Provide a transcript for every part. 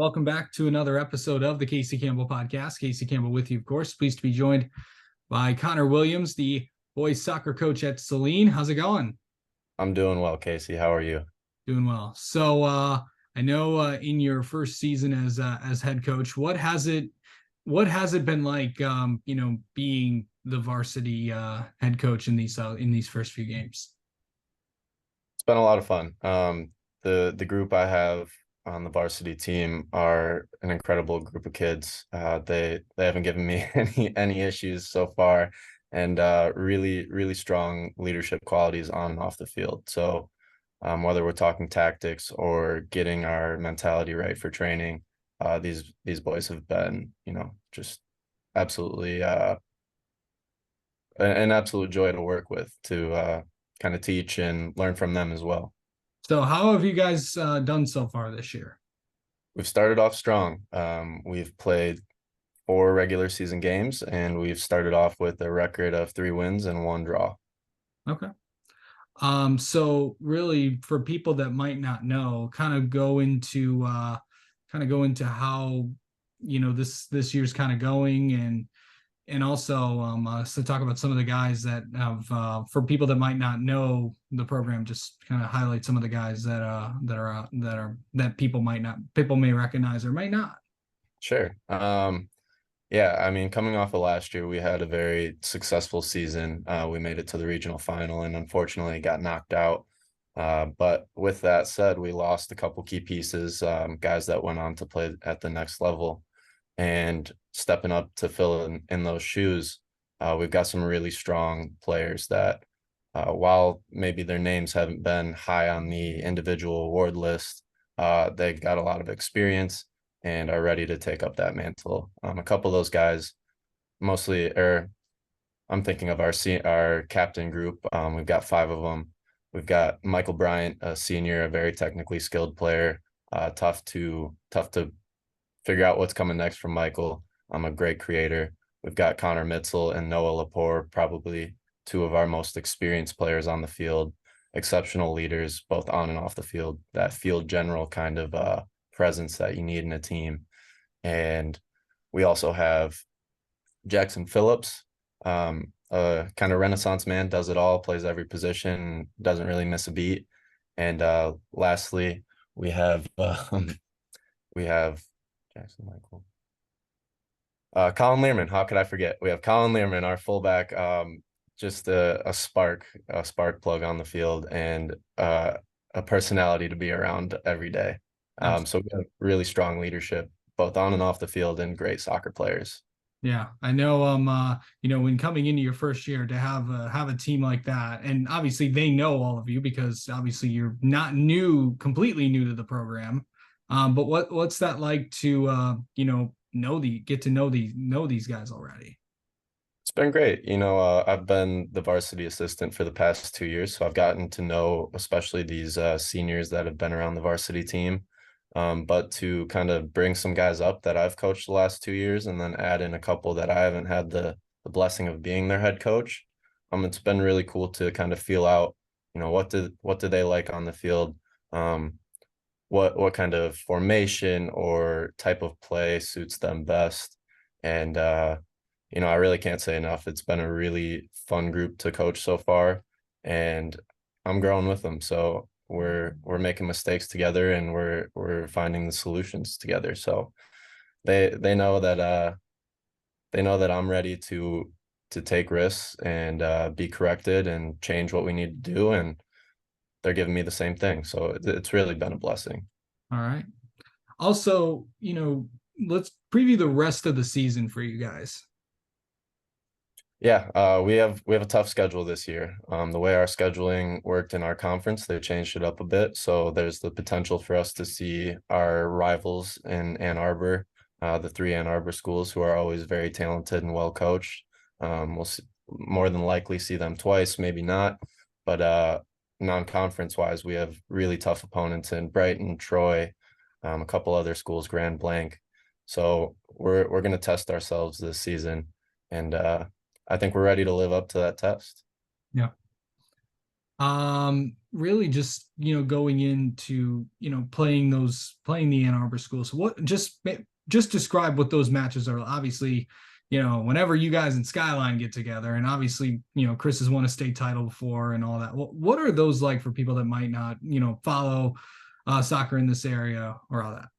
Welcome back to another episode of the Casey Campbell Podcast. Casey Campbell with you, of course. Pleased to be joined by Connor Williams, the boys soccer coach at Saline. How's it going? I'm doing well, Casey. How are you? Doing well. So I know in your first season as head coach, what has it been like? Being the varsity head coach in these first few games. It's been a lot of fun. The group I have on the varsity team are an incredible group of kids. They haven't given me any issues so far, and really strong leadership qualities on and off the field. So whether we're talking tactics or getting our mentality right for training, these boys have been, just absolutely an absolute joy to work with, to kind of teach and learn from them as well. So how have you guys done so far this year? We've started off strong. We've played 4 regular season games, and we've started off with a record of 3 wins and 1 draw. Okay. So really for people that might not know, kind of go into how this year's kind of going, and also so talk about some of the guys that have for people that might not know the program, just kind of highlight some of the guys that people may recognize or might not. Sure. Yeah, I mean, coming off of last year, we had a very successful season. We made it to the regional final and unfortunately got knocked out. But with that said, we lost a couple key pieces, guys that went on to play at the next level. And stepping up to fill in those shoes, we've got some really strong players that, while maybe their names haven't been high on the individual award list, they've got a lot of experience and are ready to take up that mantle. A couple of those guys, mostly, or I'm thinking of our captain group. We've got 5 of them. We've got Michael Bryant, a senior, a very technically skilled player. Tough to figure out what's coming next from Michael. I'm a great creator. We've got Connor Mitzel and Noah Lepore, probably 2 of our most experienced players on the field, exceptional leaders, both on and off the field, that field general kind of presence that you need in a team. And we also have Jackson Phillips, a kind of Renaissance man, does it all, plays every position, doesn't really miss a beat. And lastly, we have Jackson Michael. Colin Learman, how could I forget? We have Colin Learman, our fullback, just a spark plug on the field, and a personality to be around every day. So we have really strong leadership, both on and off the field, and great soccer players. Yeah, I know. When coming into your first year to have a team like that, and obviously they know all of you because obviously you're not completely new to the program. But what's that like to get to know these guys already? It's been great. I've been the varsity assistant for the past 2 years, so I've gotten to know especially these seniors that have been around the varsity team. But to kind of bring some guys up that I've coached the last 2 years and then add in a couple that I haven't had the blessing of being their head coach, it's been really cool to kind of feel out, what do they like on the field? What kind of formation or type of play suits them best? And I really can't say enough. It's been a really fun group to coach so far, and I'm growing with them. So we're making mistakes together, and we're finding the solutions together. So they know that I'm ready to take risks and be corrected and change what we need to do, and they're giving me the same thing. So it's really been a blessing. All right. Also, let's preview the rest of the season for you guys. Yeah, we have a tough schedule this year. The way our scheduling worked in our conference, they changed it up a bit. So there's the potential for us to see our rivals in Ann Arbor, the 3 Ann Arbor schools, who are always very talented and well coached. We'll more than likely see them twice, maybe not. But non-conference wise, we have really tough opponents in Brighton, Troy, a couple other schools, Grand Blanc. So we're going to test ourselves this season, and I think we're ready to live up to that test. Yeah. Really just, going into, playing the Ann Arbor schools. So just describe what those matches are. Obviously, whenever you guys in Skyline get together, and obviously, Chris has won a state title before and all that. What are those like for people that might not, follow soccer in this area or all that?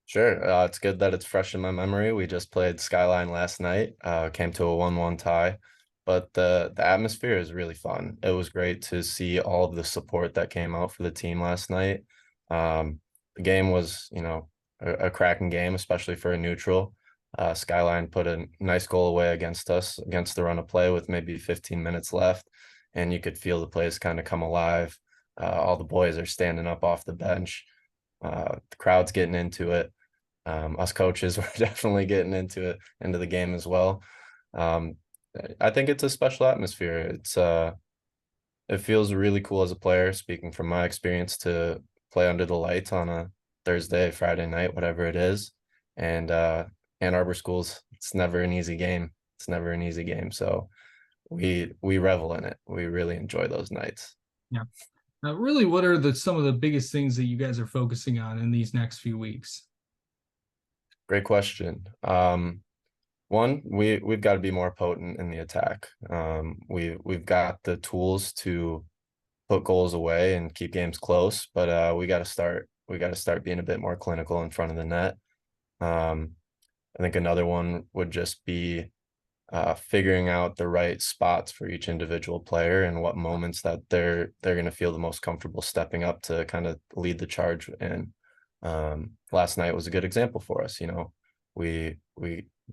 Sure. It's good that it's fresh in my memory. We just played Skyline last night, came to a 1-1 tie, but the atmosphere is really fun. It was great to see all of the support that came out for the team last night. The game was, a cracking game, especially for a neutral. Skyline put a nice goal away against us, against the run of play with maybe 15 minutes left, and you could feel the place kind of come alive. All the boys are standing up off the bench. The crowd's getting into it. Us coaches were definitely getting into the game as well. Um, I think it's a special atmosphere. It feels really cool as a player, speaking from my experience, to play under the lights on a Thursday, Friday night, whatever it is. And Ann Arbor schools, it's never an easy game. It's never an easy game. So we revel in it. We really enjoy those nights. Yeah. Really, what are some of the biggest things that you guys are focusing on in these next few weeks? Great question. One, we've got to be more potent in the attack. We've got the tools to put goals away and keep games close, but we got to start being a bit more clinical in front of the net. I think another one would just be figuring out the right spots for each individual player and what moments that they're going to feel the most comfortable stepping up to kind of lead the charge. And last night was a good example for us. We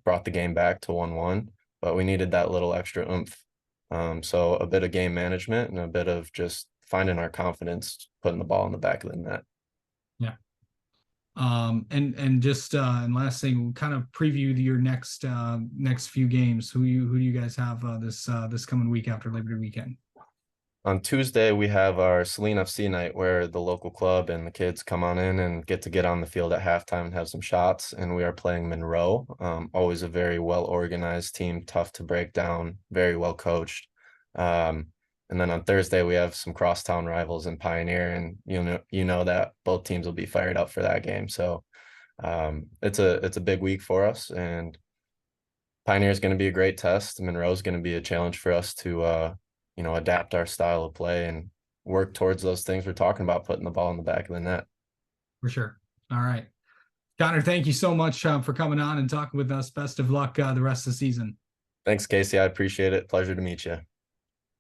brought the game back to 1-1, but we needed that little extra oomph. So a bit of game management and a bit of just finding our confidence, putting the ball in the back of the net. Yeah. And just and last thing, we'll kind of preview your next few games. Who do you guys have this coming week after Labor Day weekend? On Tuesday, we have our Saline FC night where the local club and the kids come on in and get on the field at halftime and have some shots. And we are playing Monroe. Always a very well organized team, tough to break down, very well coached. And then on Thursday, we have some crosstown rivals in Pioneer, and you know that both teams will be fired up for that game. So it's a big week for us, and Pioneer is going to be a great test. Monroe is going to be a challenge for us to adapt our style of play and work towards those things we're talking about, putting the ball in the back of the net. For sure. All right. Connor, thank you so much for coming on and talking with us. Best of luck the rest of the season. Thanks, Casey. I appreciate it. Pleasure to meet you.